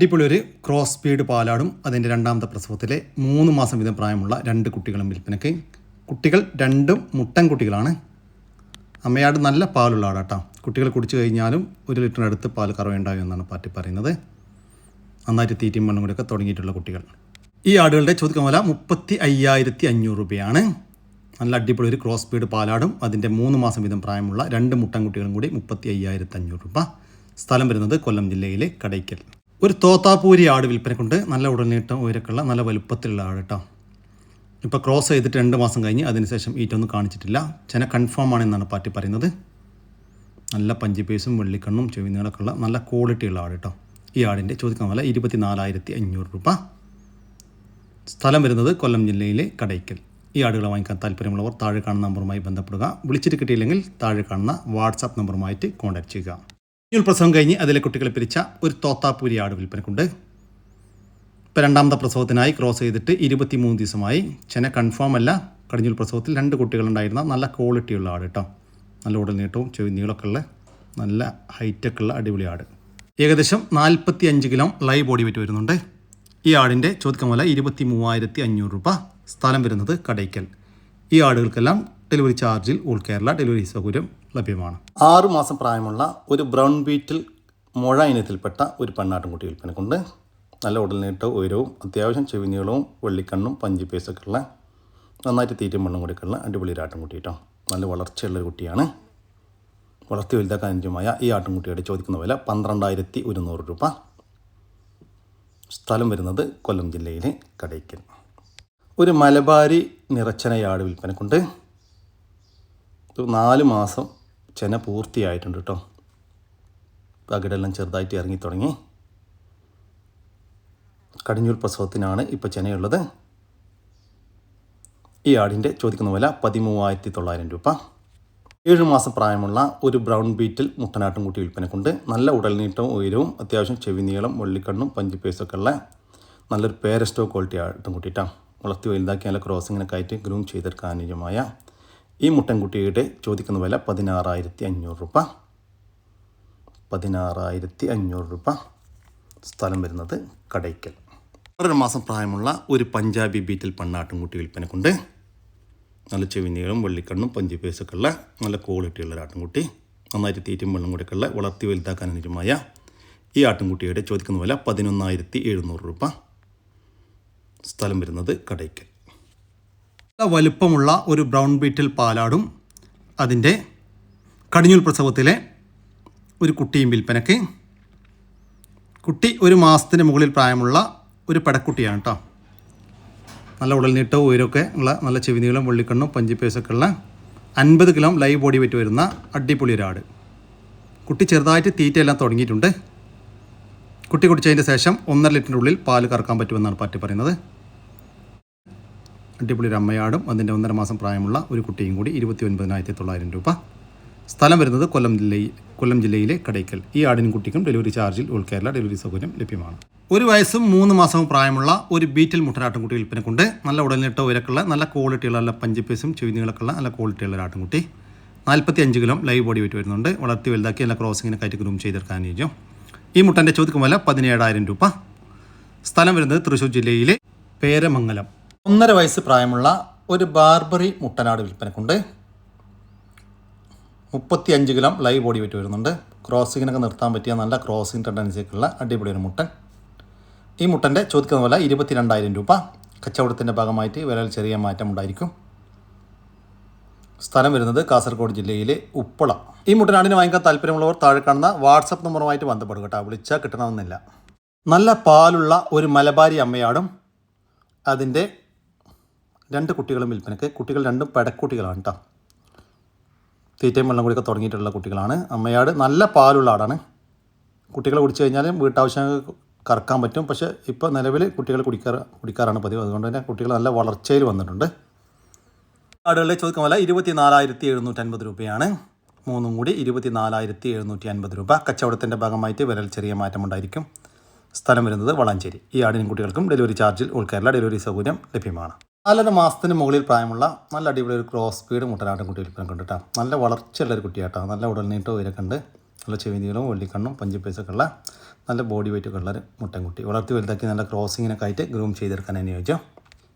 അടിപൊളി ഒരു cross speed പാലാടും അതിൻ്റെ രണ്ടാമത്തെ പ്രസവത്തിലെ 3 മാസം വീതം പ്രായമുള്ള 2 കുട്ടികളും വിൽപ്പനയ്ക്ക്. കുട്ടികൾ രണ്ടും മുട്ടൻ കുട്ടികളാണ്. അമ്മയാട് നല്ല പാലുള്ള ആടാട്ടോ. കുട്ടികൾ കുടിച്ചു കഴിഞ്ഞാലും 1 ലിറ്ററിനടുത്ത് പാൽ കറവുണ്ടാകും എന്നാണ് പാർട്ടി പറയുന്നത്. നന്നായിട്ട് തീറ്റയും മണ്ണും കൂടെയൊക്കെ തുടങ്ങിയിട്ടുള്ള കുട്ടികൾ. ഈ ആടുകളുടെ ചോദിക്കുന്ന വില 35,500 രൂപയാണ്. നല്ല അടിപൊളി ഒരു ക്രോസ് സ്പീഡ് പാലാടും അതിൻ്റെ 3 മാസം വീതം പ്രായമുള്ള 2 മുട്ടൻ കുട്ടികളും കൂടി 35,500 രൂപ. സ്ഥലം വരുന്നത് കൊല്ലം ജില്ലയിലെ കടയ്ക്കൽ. ഒരു തോത്താപ്പൂരി ആട് വിൽപ്പനക്കുണ്ട്. നല്ല ഉടൽനീട്ടം ഉയരക്കുള്ള നല്ല വലുപ്പത്തിലുള്ള ആട് കേട്ടോ. ഇപ്പോൾ ക്രോസ് ചെയ്തിട്ട് 2 മാസം കഴിഞ്ഞ് അതിനുശേഷം ഈറ്റൊന്നും കാണിച്ചിട്ടില്ല. ചെന കൺഫേം ആണെന്നാണ് പാർട്ടി പറയുന്നത്. നല്ല പഞ്ചി പേസും വെള്ളിക്കണ്ണും ചെവിനീളൊക്കെ ഉള്ള നല്ല ക്വാളിറ്റിയുള്ള ആട് കേട്ടോ. ഈ ആടിൻ്റെ ചോദിക്കുന്ന വില 24,500 രൂപ. സ്ഥലം വരുന്നത് കൊല്ലം ജില്ലയിലെ കടയ്ക്കൽ. ഈ ആടുകളെ വാങ്ങിക്കാൻ താല്പര്യമുള്ളവർ താഴെ കാണുന്ന നമ്പറുമായി ബന്ധപ്പെടുക. വിളിച്ചിട്ട് കിട്ടിയില്ലെങ്കിൽ താഴെ കാണുന്ന വാട്സാപ്പ് നമ്പറുമായിട്ട് കോൺടാക്ട് ചെയ്യുക. പ്രസവം കഴിഞ്ഞ് അതിലെ കുട്ടികളെ പിരിച്ച ഒരു തോത്താപ്പൂരി ആട് വിൽപ്പനക്കുണ്ട്. ഇപ്പോൾ രണ്ടാമത്തെ പ്രസവത്തിനായി ക്രോസ് ചെയ്തിട്ട് 23 ദിവസമായി. ചെന കൺഫേം അല്ല. കടിഞ്ഞൂൽ പ്രസവത്തിൽ 2 കുട്ടികളുണ്ടായിരുന്ന നല്ല ക്വാളിറ്റിയുള്ള ആട് കേട്ടോ. നല്ല ഉടൽ നീട്ടവും ചെവി നീളമൊക്കെ ഉള്ള നല്ല ഹൈറ്റൊക്കെ ഉള്ള അടിപൊളി ആട്. ഏകദേശം 45 കിലോ ലൈവ് ബോഡി വെയിറ്റ് വരുന്നുണ്ട്. ഈ ആടിൻ്റെ ചോദിക്കുന്ന വില 23,500 രൂപ. സ്ഥലം വരുന്നത് കടയ്ക്കൽ. ഈ ആടുകൾക്കെല്ലാം ഡെലിവറി ചാർജിൽ ഓൾ കേരള ഡെലിവറി സൗകര്യം ലഭ്യമാണ്. 6 മാസം പ്രായമുള്ള ഒരു ബ്രൗൺ ബീറ്റിൽ മുഴ ഇനത്തിൽപ്പെട്ട ഒരു പെണ്ണാട്ടുംകുട്ടി വിൽപ്പനക്കുണ്ട്. നല്ല ഉടൽനീട്ടവും ഉയരവും അത്യാവശ്യം ചെവിനീളവും വെള്ളിക്കണ്ണും പഞ്ചി പേസൊക്കെ ഉള്ള നന്നായിട്ട് തീറ്റയും മണ്ണും കൂടിയൊക്കെയുള്ള അടിപൊളി ഒരു ആട്ടുംകുട്ടി കേട്ടോ. നല്ല വളർച്ചയുള്ളൊരു കുട്ടിയാണ്. വളർത്തി വലുതാക്കാൻ അനുയോജ്യമായ ഈ ആട്ടുംകുട്ടിയുടെ ചോദിക്കുന്ന വില 12,100 രൂപ. സ്ഥലം വരുന്നത് കൊല്ലം ജില്ലയിലെ കടയ്ക്കൽ. ഒരു മലബാരി നിറച്ചനയാട് വിൽപ്പനക്കുണ്ട്. 4 മാസം ചെന പൂർത്തിയായിട്ടുണ്ട് കേട്ടോ. പകിടെല്ലാം ചെറുതായിട്ട് ഇറങ്ങി തുടങ്ങി. കടിഞ്ഞൂൽ പ്രസവത്തിനാണ് ഇപ്പോൾ ചെനയുള്ളത്. ഈ ആടിൻ്റെ ചോദിക്കുന്ന വില 13,900 രൂപ. 7 മാസം പ്രായമുള്ള ഒരു ബ്രൗൺ ബീറ്റിൽ മുട്ടനാട്ടുംകുട്ടി വിൽപ്പനക്കുണ്ട്. നല്ല ഉടൽനീട്ടവും ഉയരവും അത്യാവശ്യം ചെവി നീളം വെള്ളിക്കണ്ണും പഞ്ചി പേസൊക്കെ ഉള്ള നല്ലൊരു പേരസ്റ്റോ ക്വാളിറ്റി ആട്ടുംകുട്ടിയിട്ടാണ്. വളർത്തി വലുതാക്കി നല്ല ക്രോസിങ്ങിനൊക്കെ ആയിട്ട് ഗ്രൂം ചെയ്തെടുക്കാൻ അനുയോജ്യമായ ഈ മുട്ടൻകുട്ടിയുടെ ചോദിക്കുന്ന വില 16,500 രൂപ. 16,500 രൂപ. സ്ഥലം വരുന്നത് കടയ്ക്കൽ. 1 മാസം പ്രായമുള്ള ഒരു പഞ്ചാബി ബീറ്റിൽ പെണ്ണാട്ടുംകുട്ടി വിൽപ്പനക്കുണ്ട്. നല്ല ചെവിനീളം വെള്ളിക്കണ്ണും പഞ്ചി പേസൊക്കെ ഉള്ള നല്ല ക്വാളിറ്റിയുള്ള ഒരു ആട്ടുംകുട്ടി. നന്നായിട്ട് തീറ്റയും വെള്ളം കൂടെയൊക്കെ ഉള്ള വളർത്തി വലുതാക്കാൻ അനുയോജ്യമായ ഈ ആട്ടുംകുട്ടിയുടെ ചോദിക്കുന്ന വില 11,700 രൂപ. സ്ഥലം വരുന്നത് കടയ്ക്കൽ. വലുപ്പമുള്ള ഒരു ബ്രൗൺ ബീറ്റിൽ പാലാടും അതിൻ്റെ കടിഞ്ഞൂൽ പ്രസവത്തിലെ ഒരു കുട്ടിയും വിൽപ്പനയ്ക്ക്. കുട്ടി 1 മാസത്തിന് മുകളിൽ പ്രായമുള്ള ഒരു പെടക്കുട്ടിയാണ് കേട്ടോ. നല്ല ഉടൽനീട്ടവും ഉയരമൊക്കെ ഉള്ള നല്ല ചെവിനീളം വെള്ളിക്കണ്ണും പഞ്ചിപ്പേസൊക്കെ ഉള്ള 50 കിലോ ലൈവ് ബോഡി വെയിറ്റ് വരുന്ന അടിപൊളി ഒരാട്. കുട്ടി ചെറുതായിട്ട് തീറ്റയെല്ലാം തുടങ്ങിയിട്ടുണ്ട്. കുട്ടി കുടിച്ചതിൻ്റെ ശേഷം 1.5 ലിറ്ററിൻ്റെ ഉള്ളിൽ പാൽ കറക്കാൻ പറ്റുമെന്നാണ് പാർട്ടി പറയുന്നത്. അടിപൊളി ഒരു അമ്മയാടും അതിൻ്റെ 1.5 മാസം പ്രായമുള്ള ഒരു കുട്ടിയും കൂടി 29,900 രൂപ. സ്ഥലം വരുന്നത് കൊല്ലം ജില്ലയിലെ കടയ്ക്കൽ. ഈ ആടിനും കുട്ടിക്കും ഡെലിവറി ചാർജിൽ ഓൾ കേരള ഡെലിവറി സൗകര്യം ലഭ്യമാണ്. 1 വയസ്സും 3 മാസവും പ്രായമുള്ള ഒരു ബീറ്റിൽ മുട്ടനാട്ടുംകുട്ടി വിൽപ്പനക്കുണ്ട്. നല്ല ഉടൽനീട്ട ഉയരക്കുള്ള നല്ല ക്വാളിറ്റിയുള്ള നല്ല പഞ്ചിപ്പേസും ചെവിനീളൊക്കെയുള്ള നല്ല ക്വാളിറ്റിയുള്ള ഒരു ആട്ടുംകുട്ടി. 45 കിലോ ലൈവ് ബോഡി വെയിറ്റ് വരുന്നുണ്ട്. വളർത്തി വലുതാക്കി നല്ല ക്രോസിങ്ങിനൊക്കെ ആയിട്ട് ഗ്രൂം ചെയ്തെടുക്കാൻ അനുയോജ്യം. ഈ മുട്ടൻ്റെ ചോദിക്കുന്ന വില 17,000 രൂപ. സ്ഥലം വരുന്നത് തൃശ്ശൂർ ജില്ലയിലെ പേരമംഗലം. 1.5 വയസ്സ് പ്രായമുള്ള ഒരു ബാർബറി മുട്ടനാട് വിൽപ്പനക്കുണ്ട്. 35 കിലോ ലൈവ് ബോഡി വെയിറ്റ് വരുന്നുണ്ട്. ക്രോസിങ്ങിനൊക്കെ നിർത്താൻ പറ്റിയ നല്ല ക്രോസിങ് ടെൻഡൻസിയൊക്കെയുള്ള അടിപൊളി ഒരു മുട്ടൻ. ഈ മുട്ടൻ്റെ ചോദിക്കുന്ന വില 22,000 രൂപ. കച്ചവടത്തിൻ്റെ ഭാഗമായിട്ട് വിലയിൽ ചെറിയ മാറ്റം ഉണ്ടായിരിക്കും. സ്ഥലം വരുന്നത് കാസർഗോഡ് ജില്ലയിലെ ഉപ്പള. ഈ മുട്ടനാടിനെ വാങ്ങിക്കാൻ താല്പര്യമുള്ളവർ താഴെ കാണുന്ന വാട്സപ്പ് നമ്പറുമായിട്ട് ബന്ധപ്പെടുക കേട്ടോ. വിളിച്ചാൽ കിട്ടണമെന്നില്ല. നല്ല പാലുള്ള ഒരു മലബാരി അമ്മയാടും അതിൻ്റെ 2 കുട്ടികളും വിൽപ്പനയ്ക്ക്. കുട്ടികൾ 2 പെടക്കുട്ടികളാണ് കേട്ടോ. തീറ്റയും വെള്ളം കൂടിയൊക്കെ തുടങ്ങിയിട്ടുള്ള കുട്ടികളാണ്. അമ്മയാട് നല്ല പാലുള്ള ആടാണ്. കുട്ടികൾ കുടിച്ചു കഴിഞ്ഞാലും വീട്ടാവശ്യങ്ങൾക്ക് കറക്കാൻ പറ്റും. പക്ഷേ ഇപ്പോൾ നിലവിൽ കുട്ടികൾ കുടിക്കാറാണ് പതിവ്. അതുകൊണ്ട് തന്നെ കുട്ടികൾ നല്ല വളർച്ചയിൽ വന്നിട്ടുണ്ട്. ആടുകളുടെ ചോദിക്കുന്ന വില 24,750 രൂപയാണ്. 3 കൂടി 24,750 രൂപ. കച്ചവടത്തിൻ്റെ ഭാഗമായിട്ട് വിലയിൽ ചെറിയ മാറ്റമുണ്ടായിരിക്കും. സ്ഥലം വരുന്നത് വളാഞ്ചേരി. ഈ ആടിനും കുട്ടികൾക്കും ഡെലിവറി ചാർജിൽ ഓൾ കേരള ഡെലിവറി സൗകര്യം ലഭ്യമാണ്. 4.5 മാസത്തിന് മുകളിൽ പ്രായമുള്ള നല്ല അടിപൊളി ഒരു ക്രോസ് സ്പീഡ് മുട്ടനാട്ടും കുട്ടി വിൽപ്പന കണ്ടിട്ടാണ്. നല്ല വളർച്ചയുള്ളൊരു കുട്ടിയാട്ടോ. നല്ല ഉടൽനീട്ടവും ഉയരൊക്കെ ഉണ്ട്. നല്ല ചെവിനീളവും വെള്ളിക്കണ്ണും പഞ്ചിപ്പേസൊക്കെ ഉള്ള നല്ല ബോഡി വെയിറ്റൊക്കെ ഉള്ള ഒരു മുട്ടൻകുട്ടി. വളർത്തി വലുതാക്കി നല്ല ക്രോസിങ്ങിനൊക്കെ ആയിട്ട് ഗ്രൂം ചെയ്തെടുക്കാൻ അനുയോജ്യം.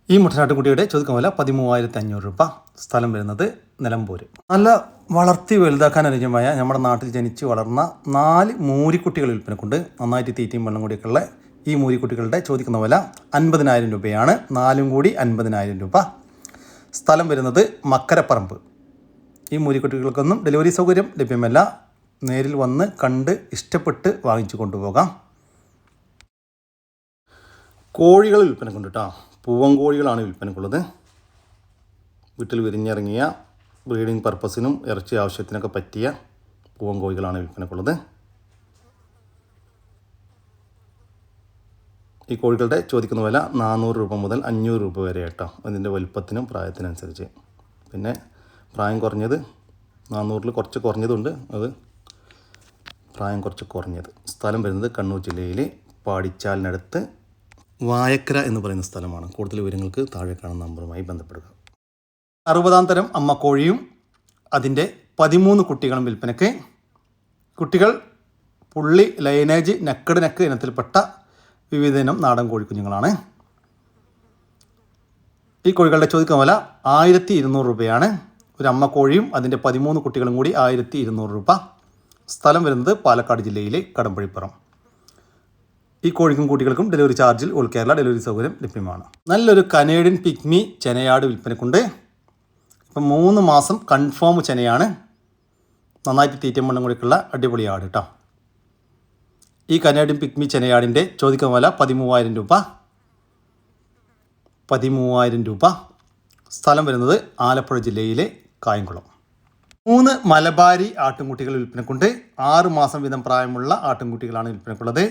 ഈ മുട്ടനാട്ടുകുട്ടിയുടെ ചോദിക്കുന്ന വില 13,500 രൂപ. സ്ഥലം വരുന്നത് നിലമ്പൂർ. നല്ല വളർത്തി വലുതാക്കാൻ അനുയോജ്യമായ നമ്മുടെ നാട്ടിൽ ജനിച്ച് വളർന്ന 4 മൂരിക്കുട്ടികൾ വിൽപ്പനക്കുണ്ട്. നന്നായിട്ട് തീറ്റയും വെള്ളം കൂടിയൊക്കെ ഉള്ള ഈ മൂരിക്കുട്ടികളുടെ ചോദിക്കുന്ന വില 50,000 രൂപയാണ്. 4 കൂടി 50,000 രൂപ. സ്ഥലം വരുന്നത് മക്കരപ്പറമ്പ്. ഈ മൂരിക്കുട്ടികൾക്കൊന്നും ഡെലിവറി സൗകര്യം ലഭ്യമല്ല. നേരിൽ വന്ന് കണ്ട് ഇഷ്ടപ്പെട്ട് വാങ്ങിച്ചു കൊണ്ടുപോകാം. കോഴികൾ വിൽപ്പനക്കുണ്ട് കേട്ടോ. പൂവൻ കോഴികളാണ് വിൽപ്പനക്കുള്ളത്. വീട്ടിൽ വിരിഞ്ഞിറങ്ങിയ ബ്രീഡിംഗ് പർപ്പസിനും ഇറച്ചി ആവശ്യത്തിനൊക്കെ പറ്റിയ പൂവൻ കോഴികളാണ് വിൽപ്പനക്കുള്ളത്. ഈ കോഴികളുടെ ചോദിക്കുന്ന വില 400 രൂപ മുതൽ 500 രൂപ വരെ കേട്ടോ. അതിൻ്റെ വലുപ്പത്തിനും പ്രായത്തിനനുസരിച്ച്. പിന്നെ പ്രായം കുറഞ്ഞത് 400-ൽ കുറച്ച് കുറഞ്ഞതുണ്ട്. അത് പ്രായം കുറച്ച് കുറഞ്ഞത്. സ്ഥലം വരുന്നത് കണ്ണൂർ ജില്ലയിലെ പാടിച്ചാലിനടുത്ത് വായക്കര എന്ന് പറയുന്ന സ്ഥലമാണ്. കൂടുതൽ വിവരങ്ങൾക്ക് താഴെ കാണുന്ന നമ്പറുമായി ബന്ധപ്പെടുക. 60-ാം തരം അമ്മക്കോഴിയും അതിൻ്റെ 13 കുട്ടികളും വിൽപ്പനയ്ക്ക്. കുട്ടികൾ പുള്ളി, ലൈനേജ്, നെക്കഡ് നെക്ക് ഇനത്തിൽപ്പെട്ട വിവിധ ഇനം നാടൻ കോഴിക്കുഞ്ഞുങ്ങളാണ്. ഈ കോഴികളുടെ ചോദിക്കുന്ന വില 1,200 രൂപയാണ്. ഒരു അമ്മക്കോഴിയും അതിൻ്റെ 13 കുട്ടികളും കൂടി 1,200 രൂപ. സ്ഥലം വരുന്നത് പാലക്കാട് ജില്ലയിലെ കടമ്പഴിപ്പുറം. ഈ കോഴിക്കും കുട്ടികൾക്കും ഡെലിവറി ചാർജിൽ ഓൾ കേരള ഡെലിവറി സൗകര്യം ലഭ്യമാണ്. നല്ലൊരു കനേഡിയൻ പിഗ്മി ചെനയാട് വിൽപ്പനക്കുണ്ട്. ഇപ്പം 3 മാസം കൺഫേം ചെനയാണ്. നന്നായിട്ട് തീറ്റയും വെള്ളം കൂടിയൊക്കെയുള്ള അടിപൊളി ആട് കേട്ടോ. ഈ കനേഡിയൻ പിഗ്മി ചെനയാടിൻ്റെ ചോദിക്കുന്ന വില 13,000 രൂപ. 13,000 രൂപ. സ്ഥലം വരുന്നത് ആലപ്പുഴ ജില്ലയിലെ കായംകുളം. 3 മലബാരി ആട്ടിൻകുട്ടികൾ വിൽപ്പനക്കുണ്ട്. 6 മാസം വീതം പ്രായമുള്ള ആട്ടിൻകുട്ടികളാണ് വിൽപ്പനക്കുള്ളത്.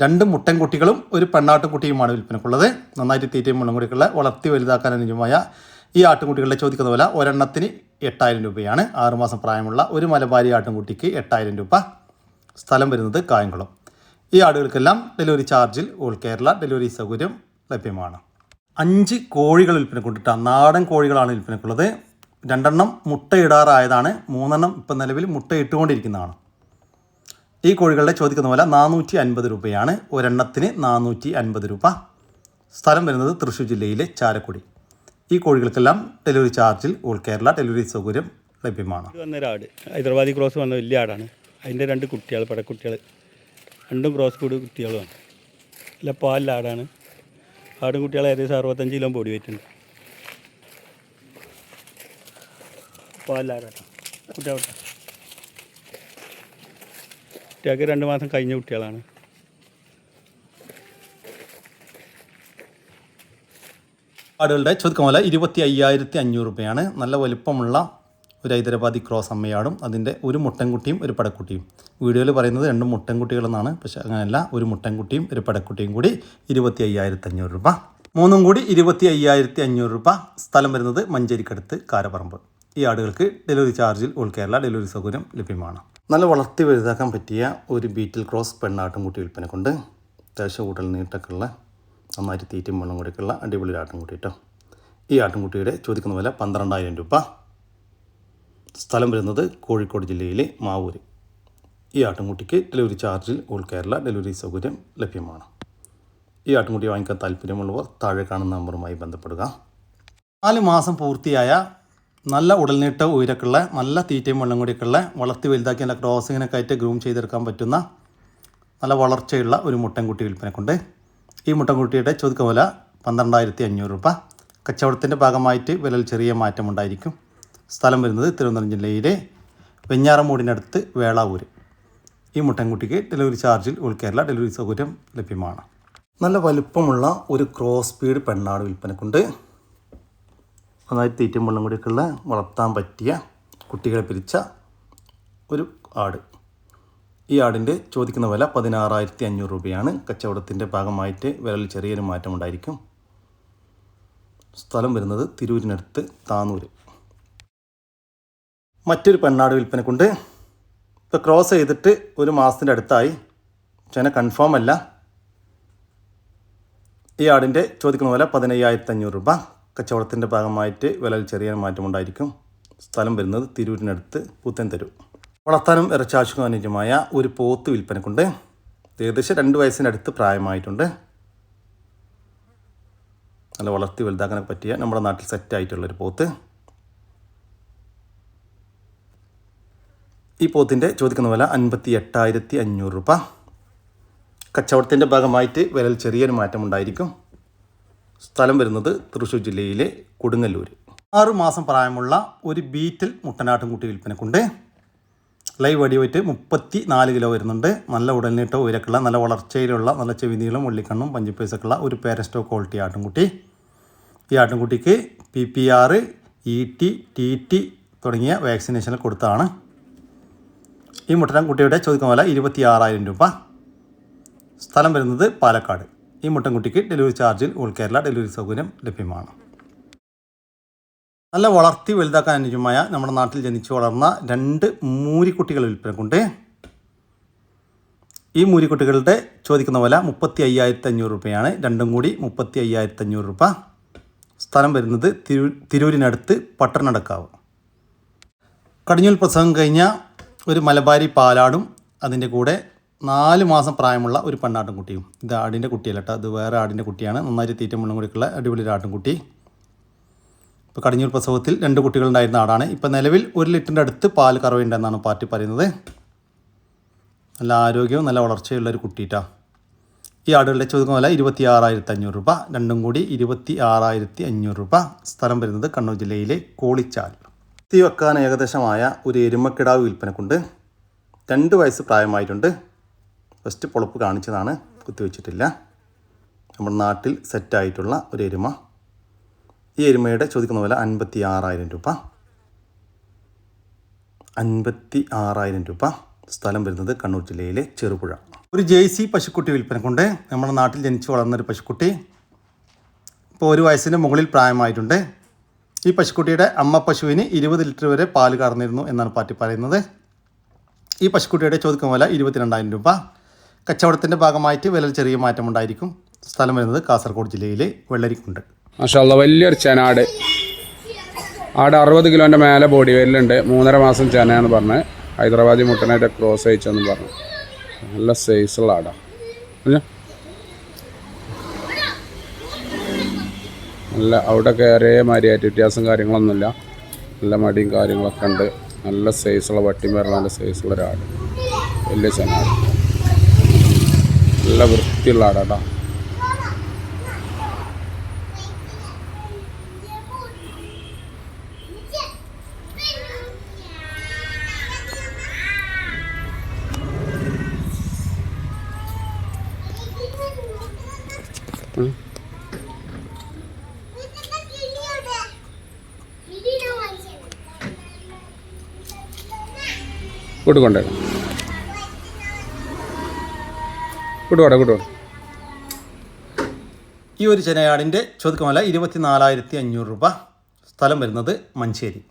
2 മുട്ടൻകുട്ടികളും ഒരു പെണ്ണാട്ടിൻകുട്ടിയുമാണ് വിൽപ്പനക്കുള്ളത്. നന്നായിട്ട് തീറ്റയും വെള്ളം കൂടിയൊക്കെയുള്ള വളർത്തി വലുതാക്കാൻ അനുയോജ്യമായ ഈ ആട്ടിൻകുട്ടികളുടെ ചോദിക്കുന്ന വില ഒരെണ്ണത്തിന് 8,000 രൂപയാണ്. 6 മാസം പ്രായമുള്ള ഒരു മലബാരി ആട്ടിൻകുട്ടിക്ക് 8,000 രൂപ. സ്ഥലം വരുന്നത് കായംകുളം. ഈ ആടുകൾക്കെല്ലാം ഡെലിവറി ചാർജിൽ ഓൾ കേരള ഡെലിവറി സൗകര്യം ലഭ്യമാണ്. 5 കോഴികൾ വിൽപ്പനക്കുണ്ട്. നാടൻ കോഴികളാണ് വിൽപ്പനക്കുള്ളത്. 2 എണ്ണം മുട്ടയിടാറായതാണ്. 3 എണ്ണം ഇപ്പം നിലവിൽ മുട്ടയിട്ടുകൊണ്ടിരിക്കുന്നതാണ്. ഈ കോഴികളുടെ ചോദിക്കുന്ന വില 450 രൂപയാണ്. ഒരെണ്ണത്തിന് 450 രൂപ. സ്ഥലം വരുന്നത് തൃശ്ശൂർ ജില്ലയിലെ ചാലക്കുടി. ഈ കോഴികൾക്കെല്ലാം ഡെലിവറി ചാർജിൽ ഓൾ കേരള ഡെലിവറി സൗകര്യം ലഭ്യമാണ്. വന്നൊരാട് ഹൈദരാബാദി ക്രോസ് വന്ന വലിയ ആടാണ്. അതിൻ്റെ 2 കുട്ടികൾ, പടക്കുട്ടികൾ, 2 ക്രോസ് കൂടി കുട്ടികളുമാണ്. അല്ല പാലിൻ്റെ ആടാണ്. ആടും കുട്ടികൾ ഏകദേശം 65 കിലോ ബോഡി വെയിറ്റ് ഉണ്ട്. പാലിലാടാട്ടോ കുട്ടികൾക്ക് 2 മാസം കഴിഞ്ഞ കുട്ടികളാണ്. ആടുകളുടെ ചോദിക്കുന്ന വില 25,500 രൂപയാണ്. നല്ല വലുപ്പമുള്ള ഒരു ഹൈദരാബാദി ക്രോസ് അമ്മയാടും അതിൻ്റെ ഒരു മുട്ടൻകുട്ടിയും ഒരു പടക്കുട്ടിയും. വീഡിയോയിൽ പറയുന്നത് 2 മുട്ടൻകുട്ടികളെന്നാണ്. പക്ഷേ അങ്ങനെയല്ല. ഒരു മുട്ടൻകുട്ടിയും ഒരു പടക്കുട്ടിയും കൂടി 25,500 രൂപ. 3 കൂടി 25,500 രൂപ. സ്ഥലം വരുന്നത് മഞ്ചേരിക്കടുത്ത് കാരപ്പറമ്പ്. ഈ ആടുകൾക്ക് ഡെലിവറി ചാർജിൽ ഓൾ കേരള ഡെലിവറി സൗകര്യം ലഭ്യമാണ്. നല്ല വളർത്തി വലുതാക്കാൻ പറ്റിയ ഒരു ബീറ്റിൽ ക്രോസ് പെണ്ണാട്ടുംകുട്ടി വിൽപ്പനക്കുണ്ട്. അത്യാവശ്യം കൂടുതൽ നീട്ടൊക്കെയുള്ള നന്നായിട്ട് തീറ്റയും വെള്ളം കൂടിയൊക്കെയുള്ള അടിപൊളി ആട്ടിൻകുട്ടി കേട്ടോ. ഈ ആട്ടിൻകുട്ടിയുടെ ചോദിക്കുന്ന വില 12,000 രൂപ. സ്ഥലം വരുന്നത് കോഴിക്കോട് ജില്ലയിലെ മാവൂര്. ഈ ആട്ടിൻകുട്ടിക്ക് ഡെലിവറി ചാർജിൽ ഓൾ കേരള ഡെലിവറി സൗകര്യം ലഭ്യമാണ്. ഈ ആട്ടിൻകുട്ടി വാങ്ങിക്കാൻ താല്പര്യമുള്ളവർ താഴെ കാണുന്ന നമ്പറുമായി ബന്ധപ്പെടുക. 4 മാസം പൂർത്തിയായ നല്ല ഉടൽനീട്ട ഉയരക്കുള്ള നല്ല തീറ്റയും വെള്ളം കൂടിയൊക്കെയുള്ള വളർത്തി വലുതാക്കി നല്ല ക്രോസിങ്ങിനൊക്കെ ആയിട്ട് ഗ്രൂം ചെയ്തെടുക്കാൻ പറ്റുന്ന നല്ല വളർച്ചയുള്ള ഒരു മുട്ടൻകുട്ടി വിൽപ്പനക്കുണ്ട്. ഈ മുട്ടൻകുട്ടിയുടെ ചോദിക്കുന്ന വില 12,500 രൂപ. കച്ചവടത്തിൻ്റെ ഭാഗമായിട്ട് വിലയിൽ ചെറിയ മാറ്റമുണ്ടായിരിക്കും. സ്ഥലം വരുന്നത് തിരുവനന്തപുരം ജില്ലയിലെ വെഞ്ഞാറമൂടിനടുത്ത് വേളാവൂർ. ഈ മുട്ടൻകുട്ടിക്ക് ഡെലിവറി ചാർജിൽ ഓൾ കേരള ഡെലിവറി സൗകര്യം ലഭ്യമാണ്. നല്ല വലുപ്പമുള്ള ഒരു ക്രോസ് സ്പീഡ് പെണ്ണാട് വിൽപ്പനക്കുണ്ട്. നന്നായി തീറ്റയും വെള്ളം കൂടിയൊക്കെയുള്ള വളർത്താൻ പറ്റിയ കുട്ടികളെ പിരിച്ച ഒരു ആട്. ഈ ആടിൻ്റെ ചോദിക്കുന്ന വില 16,500 രൂപയാണ്. കച്ചവടത്തിൻ്റെ ഭാഗമായിട്ട് വിലയിൽ ചെറിയൊരു മാറ്റമുണ്ടായിരിക്കും. സ്ഥലം വരുന്നത് തിരൂരിനടുത്ത് താന്നൂർ. മറ്റൊരു പെണ്ണാട് വിൽപ്പനക്കുണ്ട്. ഇപ്പോൾ ക്രോസ് ചെയ്തിട്ട് 1 മാസത്തിൻ്റെ അടുത്തായി. പക്ഷേ കൺഫേം അല്ല. ഈ ആടിൻ്റെ ചോദിക്കുന്ന വില 15,500 രൂപ. കച്ചവടത്തിൻ്റെ ഭാഗമായിട്ട് വിലയിൽ ചെറിയ മാറ്റമുണ്ടായിരിക്കും. സ്ഥലം വരുന്നത് തിരൂരിനടുത്ത് പുത്തൻതെരു. വളർത്താനും ഇറച്ചാശുക്കും അനുയോജ്യമായ ഒരു പോത്ത് വിൽപ്പനക്കുണ്ട്. ഏകദേശം 2 വയസ്സിനടുത്ത് പ്രായമായിട്ടുണ്ട്. നല്ല വളർത്തി വലുതാക്കാനൊക്കെ പറ്റിയ നമ്മുടെ നാട്ടിൽ സെറ്റായിട്ടുള്ളൊരു പോത്ത്. ഈ പോത്തിൻ്റെ ചോദിക്കുന്ന വില 58,500 രൂപ. കച്ചവടത്തിൻ്റെ ഭാഗമായിട്ട് വിലയിൽ ചെറിയൊരു മാറ്റമുണ്ടായിരിക്കും. സ്ഥലം വരുന്നത് തൃശ്ശൂർ ജില്ലയിലെ കൊടുങ്ങല്ലൂർ. 6 മാസം പ്രായമുള്ള ഒരു ബീറ്റൽ മുട്ടനാട്ടുംകുട്ടി വിൽപ്പനക്കുണ്ട്. ലൈവ് ബോഡി വെയിറ്റ് 34 കിലോ വരുന്നുണ്ട്. നല്ല ഉടൽനീട്ടം ഉയരക്കുള്ള നല്ല വളർച്ചയിലുള്ള നല്ല ചെവിനീളം വെള്ളിക്കണ്ണും പഞ്ചിപ്പേസൊക്കെയുള്ള ഒരു പേരസ്റ്റോ ക്വാളിറ്റി ആട്ടുംകുട്ടി. ഈ ആട്ടുംകുട്ടിക്ക് PPR, ET, TT തുടങ്ങിയ വാക്സിനേഷൻ കൊടുത്തതാണ്. ഈ മുട്ടൻകുട്ടിയുടെ ചോദിക്കുന്ന വില 26,000 രൂപ. സ്ഥലം വരുന്നത് പാലക്കാട്. ഈ മുട്ടൻകുട്ടിക്ക് ഡെലിവറി ചാർജിൽ ഓൾ കേരള ഡെലിവറി സൗകര്യം ലഭ്യമാണ്. നല്ല വളർത്തി വലുതാക്കാൻ അനുയോജ്യമായ നമ്മുടെ നാട്ടിൽ ജനിച്ചു വളർന്ന 2 മൂരിക്കുട്ടികൾ വിൽപ്പനക്കുണ്ട്. ഈ മൂരിക്കുട്ടികളുടെ ചോദിക്കുന്ന വില 35,500 രൂപയാണ്. രണ്ടും കൂടി 35,500 രൂപ. സ്ഥലം വരുന്നത് തിരൂരിനടുത്ത് പട്ടണക്കാവ്. കടിഞ്ഞൂൽ പ്രസവം കഴിഞ്ഞ ഒരു മലബാരി പാലാടും അതിൻ്റെ കൂടെ 4 മാസം പ്രായമുള്ള ഒരു പെണ്ണാട്ടുംകുട്ടിയും. ഇത് ആടിൻ്റെ കുട്ടിയല്ല കേട്ടോ, അത് വേറെ ആടിൻ്റെ കുട്ടിയാണ്. നന്നായിട്ട് തീറ്റ മുള്ളും കൂടിയൊക്കെയുള്ള അടിപൊളി ഒരു ആട്ടുംകുട്ടി. ഇപ്പോൾ കടിഞ്ഞൂൽ പ്രസവത്തിൽ 2 കുട്ടികളുണ്ടായിരുന്ന ആടാണ്. ഇപ്പോൾ നിലവിൽ 1 ലിറ്ററിൻ്റെ അടുത്ത് പാൽ കറവുണ്ടെന്നാണ് പാർട്ടി പറയുന്നത്. നല്ല ആരോഗ്യവും നല്ല വളർച്ചയുള്ള ഒരു കുട്ടിയിട്ടാ. ഈ ആടുകളുടെ ചോദിക്കുന്ന വില 26,500 രൂപ. രണ്ടും കൂടി 26,500 രൂപ. സ്ഥലം വരുന്നത് കണ്ണൂർ ജില്ലയിലെ കോളിച്ചാൽ. കുത്തി വെക്കാൻ ഏകദേശമായ ഒരു എരുമക്കിടാവ് വിൽപ്പനക്കുണ്ട്. 2 വയസ്സ് പ്രായമായിട്ടുണ്ട്. ഫസ്റ്റ് പൊളപ്പ് കാണിച്ചതാണ്, കുത്തിവെച്ചിട്ടില്ല. നമ്മുടെ നാട്ടിൽ സെറ്റായിട്ടുള്ള ഒരു എരുമ. ഈ എരുമയുടെ ചോദിക്കുന്ന വില 56,000 രൂപ. 56,000 രൂപ. സ്ഥലം വരുന്നത് കണ്ണൂർ ജില്ലയിലെ ചെറുപുഴ. ഒരു ജേഴ്സി പശുക്കുട്ടി വിൽപ്പനക്കുണ്ട്. നമ്മുടെ നാട്ടിൽ ജനിച്ചു വളർന്നൊരു പശുക്കുട്ടി. ഇപ്പോൾ 1 വയസ്സിന് മുകളിൽ പ്രായമായിട്ടുണ്ട്. ഈ പശുക്കുട്ടിയുടെ അമ്മ പശുവിന് 20 ലിറ്റർ വരെ പാല് കറന്നിരുന്നു എന്നാണ് പാർട്ടി പറയുന്നത്. ഈ പശുക്കുട്ടിയുടെ ചോദിക്കുന്ന വില 22,000 രൂപ. കച്ചവടത്തിൻ്റെ ഭാഗമായിട്ട് വിലയിൽ ചെറിയ മാറ്റമുണ്ടായിരിക്കും. സ്ഥലം വരുന്നത് കാസർഗോഡ് ജില്ലയിലെ വെള്ളരിക്കുണ്ട്. മാഷാ അല്ലാ, വലിയൊരു ചെനാട്. ആട് 60 കിലോൻ്റെ മേലെ ബോഡി വെയിലുണ്ട്. 3.5 മാസം ചെനയാന്ന് പറഞ്ഞ്. ഹൈദരാബാദി മുട്ടനായിട്ട് ക്രോസ് അയച്ചെന്ന് പറഞ്ഞു. നല്ല സൈസുള്ള ആടാണ്. നല്ല അവിടെ കയറിയ മാതിരിയായിട്ട് വ്യത്യാസം കാര്യങ്ങളൊന്നുമില്ല. നല്ല മടിയും കാര്യങ്ങളൊക്കെ ഉണ്ട്. നല്ല സൈസുള്ള വട്ടിയും വരണം. നല്ല സൈസുള്ള ഒരാട്, വലിയ ചെനാട്, നല്ല വൃത്തിയുള്ള ആടാട്ടോ. കൂട്ടുകൊണ്ടേ കൂട്ടുകൊണ്ടേ. ഈ ഒരു ചെനയാടിൻ്റെ ചോദിക്കുന്ന വില 24,500 രൂപ. സ്ഥലം വരുന്നത് മഞ്ചേരി.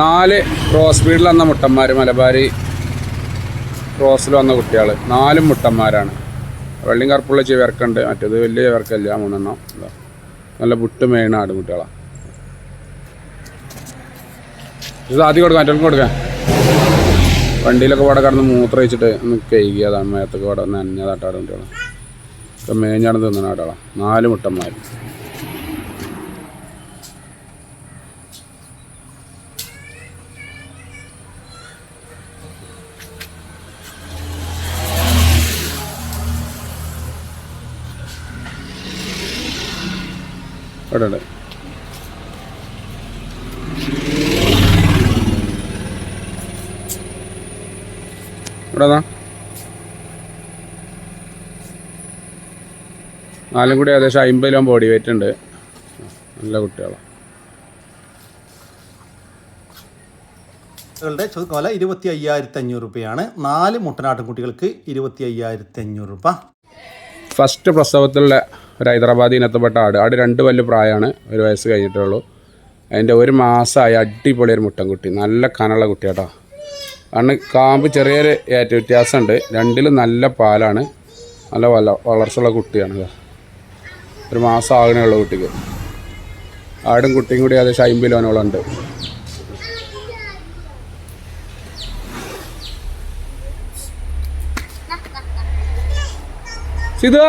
4 ക്രോസ് ബീഡിൽ വന്ന മുട്ടന്മാർ, മലബാരി ക്രോസിൽ വന്ന കുട്ടികൾ. 4 മുട്ടന്മാരാണ്. വെള്ളിയും കറുപ്പുള്ള ചെവിയർക്കുണ്ട്. മറ്റേത് വലിയ ചെവിയർക്കല്ല. 3 എണ്ണം. നല്ല പുട്ട് മെയിൻ ആടും കുട്ടികളാണ്. ഇത് ആദ്യം കൊടുക്കാം, മറ്റൊക്കെ കൊടുക്കാം. വണ്ടിയിലൊക്കെ ഇവിടെ കിടന്ന് മൂത്രയിച്ചിട്ട് ഒന്ന് കഴുകിയതാണ്. മേത്തൊക്കെ ഇവിടെ നനഞ്ഞതാട്ടാട് കുട്ടികളാണ്. ഇപ്പം മേഞ്ഞാണ് തിന്നുന്ന ആടുകളാണ്. 4 മുട്ടന്മാർ. ഇവിടെ ഉണ്ട്. ഇവിടെ 4 കൂടി ഏകദേശം 50 കിലോ ബോഡി വെയിറ്റ് ഉണ്ട്. നല്ല കുട്ടികളാണ്. ചോദിക്കുന്ന വില 25,500 രൂപയാണ്. 4 മുട്ടനാട്ടും കുട്ടികൾക്ക് 25,500 രൂപ. ഫസ്റ്റ് പ്രസവത്തിലുള്ള ഒരു ഹൈദരാബാദി ഇനത്തിൽപ്പെട്ട ആട്. 2 വലിയ പ്രായമാണ്. 1 വയസ്സ് കഴിഞ്ഞിട്ടുള്ളൂ. അതിൻ്റെ 1 മാസമായ അടിപൊളി ഒരു മുട്ടൻകുട്ടി. നല്ല കനുള്ള കുട്ടിയാട്ടോ. കാരണം കാമ്പ് ചെറിയൊരു ഏറ്റ വ്യത്യാസമുണ്ട്. 2ലും നല്ല പാലാണ്. നല്ല വളർച്ചയുള്ള കുട്ടിയാണ്. 1 മാസം ആകണേ ഉള്ള കുട്ടിക്ക്. ആടും കുട്ടിയും കൂടി ഏകദേശം 50 കിലോനോളം ഉണ്ട്. സിധു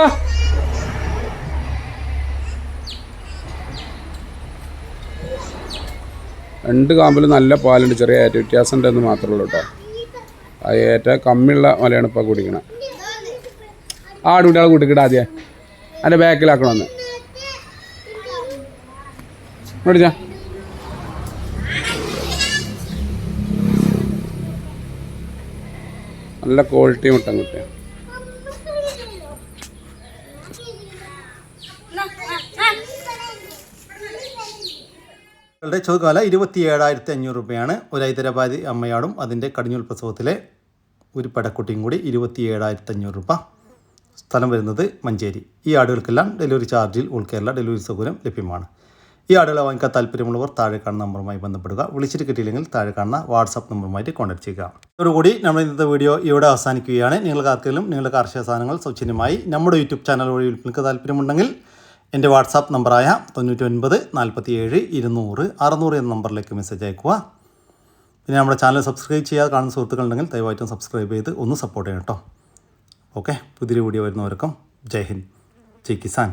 രണ്ട് കാമ്പിൽ നല്ല പാലുണ്ട്, ചെറിയ ഏറ്റ വ്യത്യാസം ഉണ്ടെന്ന് മാത്രമേ ഉള്ളൂ കേട്ടോ. ആ ഏറ്റ കമ്മിയുള്ള മലയാണ് ഇപ്പോൾ കുടിക്കണത്. ആ കുട്ടികളെ കൂട്ടിക്കിട്ട ആദ്യം അതിൻ്റെ ബാക്കിലാക്കണമെന്ന് മേടിച്ചാ. നല്ല ക്വാളിറ്റി മുട്ടൻ കുട്ടിയാണ്. ചോദ്യകാല 27,500 രൂപയാണ്. ഒരു ഹൈദരാബാദി അമ്മയാടും അതിൻ്റെ കടിഞ്ഞൂൽ പ്രസവത്തിലെ ഒരു പടക്കുട്ടിയും കൂടി 27,500 രൂപ. സ്ഥലം വരുന്നത് മഞ്ചേരി. ഈ ആടുകൾക്കെല്ലാം ഡെലിവറി ചാർജിൽ ഓൾ കേരള ഡെലിവറി സൗകര്യം ലഭ്യമാണ്. ഈ ആടുകളെ വാങ്ങിക്കാൻ താല്പര്യമുള്ളവർ താഴെ കാണുന്ന നമ്പറുമായി ബന്ധപ്പെടുക. വിളിച്ചിട്ട് കിട്ടിയില്ലെങ്കിൽ താഴെ കാണുന്ന വാട്സാപ്പ് നമ്പറുമായിട്ട് കോൺടാക്ട് ചെയ്യുക. അതോടുകൂടി നമ്മൾ ഇന്നത്തെ വീഡിയോ ഇവിടെ അവസാനിക്കുകയാണ്. നിങ്ങൾക്ക് ആർക്കെങ്കിലും നിങ്ങളുടെ കാർഷിക സാധനങ്ങൾ സൗജന്യമായി നമ്മുടെ യൂട്യൂബ് ചാനൽ വഴി വിൽപ്പനയ്ക്ക് താല്പര്യമുണ്ടെങ്കിൽ എൻ്റെ വാട്സാപ്പ് നമ്പറായ 99 47 200 600 എന്ന നമ്പറിലേക്ക് മെസ്സേജ് അയക്കുക. പിന്നെ നമ്മുടെ ചാനൽ സബ്സ്ക്രൈബ് ചെയ്യാതെ കാണുന്ന സുഹൃത്തുക്കളുണ്ടെങ്കിൽ ദയവായിട്ടും സബ്സ്ക്രൈബ് ചെയ്ത് ഒന്ന് സപ്പോർട്ട് ചെയ്യണം കേട്ടോ. ഓക്കെ, പുതിയൊരു വീഡിയോ വരുന്നവർക്കും ജയ് ഹിന്ദ്, ജയ് കിസാൻ.